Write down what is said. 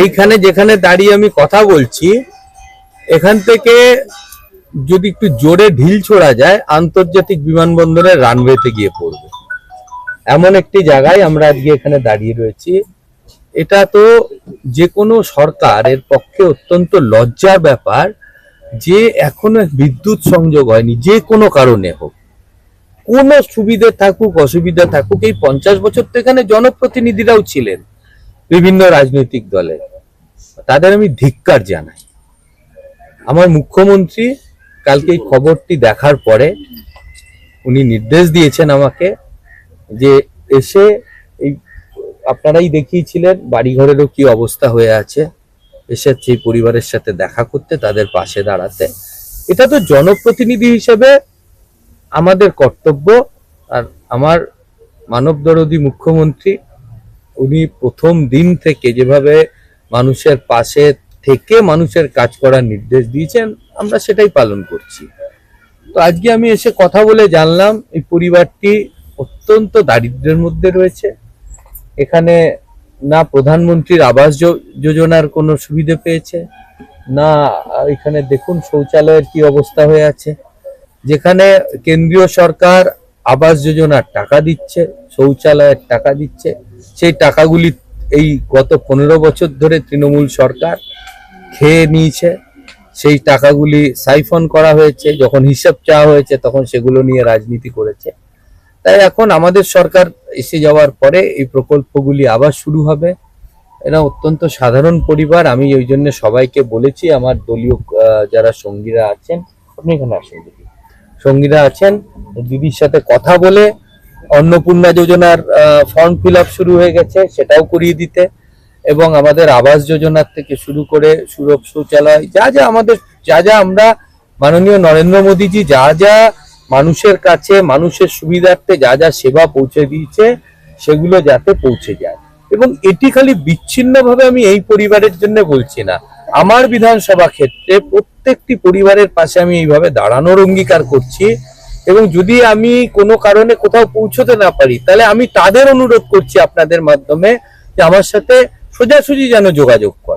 এইখানে যেখানে দাঁড়িয়ে আমি কথা বলছি, এখান থেকে যদি একটু জোরে ঢিল ছোড়া যায় আন্তর্জাতিক বিমানবন্দরের রানওয়েতে গিয়ে পড়বে, এমন একটি জায়গায় আমরা আজকে এখানে দাঁড়িয়ে রয়েছি। এটা তো যে কোনো সরকারের পক্ষে অত্যন্ত লজ্জার ব্যাপার যে এখনো বিদ্যুৎ সংযোগ হয়নি, যে কোনো কারণে হোক, কোনো সুবিধা থাকুক অসুবিধা থাকুক। এই 50 বছর তো এখানে জনপ্রতিনিধিরাও ছিলেন বিভিন্ন রাজনৈতিক দলের, তাদের আমি ধিক্কার জানাই। আমার মুখ্যমন্ত্রী কালকে এই খবরটি দেখার পরে উনি নির্দেশ দিয়েছেন আমাকে যে এসে এই আপনারাই দেখিয়েছিলেন বাড়িঘরেরও কি অবস্থা হয়ে আছে, এসে সেই পরিবারের সাথে দেখা করতে, তাদের পাশে দাঁড়াতে। এটা তো জনপ্রতিনিধি হিসেবে আমাদের কর্তব্য। আর আমার মানবদরদী মুখ্যমন্ত্রী উনি প্রথম দিন থেকে যেভাবে মানুষের পাশে থেকে মানুষের কাজ করার নির্দেশ দিয়েছেন, আমরা সেটাই পালন করছি। তো আজকে আমি এসে কথা বলে জানলাম এই পরিবারটি অত্যন্ত দারিদ্র্যের মধ্যে রয়েছে। এখানে না প্রধানমন্ত্রীর আবাস যোজনার কোনো সুবিধা পেয়েছে, না এখানে দেখুন শৌচালয়ের কি অবস্থা হয়ে আছে। যেখানে কেন্দ্রীয় সরকার আবাস যোজনার টাকা দিচ্ছে, শৌচালয়ের টাকা দিচ্ছে, সেই টাকাগুলি এই গত 15 বছর ধরে তৃণমূল সরকার খেয়ে নিয়েছে। সেই টাকাগুলি সাইফন করা হয়েছে, যখন হিসাব চাওয়া হয়েছে তখন সেগুলো নিয়ে রাজনীতি করেছে। তাই এখন আমাদের সরকার এসে যাওয়ার পরে এই প্রকল্পগুলি আবার শুরু হবে। এরা অত্যন্ত সাধারণ পরিবার। আমি ওই জন্য সবাইকে বলেছি, আমার দলীয় যারা সঙ্গীরা আছেন, আপনি এখানে আসেন, সঙ্গীরা আছেন, দিদির সাথে কথা বলে অন্নপূর্ণা যোজনার ফর্ম ফিল আপ শুরু হয়ে গেছে, সেটাও করিয়ে দিতে, এবং আমাদের আবাস যোজনার থেকে শুরু করে সুলভ শৌচালয়, যা যা আমরা মাননীয় নরেন্দ্র মোদীজি যা যা মানুষের কাছে মানুষের সুবিধার্থে যা যা সেবা পৌঁছে দিয়েছে সেগুলো যাতে পৌঁছে যায়। এবং এটি খালি বিচ্ছিন্নভাবে আমি এই পরিবারের জন্য বলছি না, আমার বিধানসভা ক্ষেত্রে প্রত্যেকটি পরিবারের পাশে আমি এইভাবে দাঁড়ানোর অঙ্গীকার করছি। এবং যদি আমি কোনো কারণে কোথাও পৌঁছতে না পারি, তাহলে আমি তাদের অনুরোধ করছি আপনাদের মাধ্যমে যে আমার সাথে সোজাসুজি যেন যোগাযোগ করে।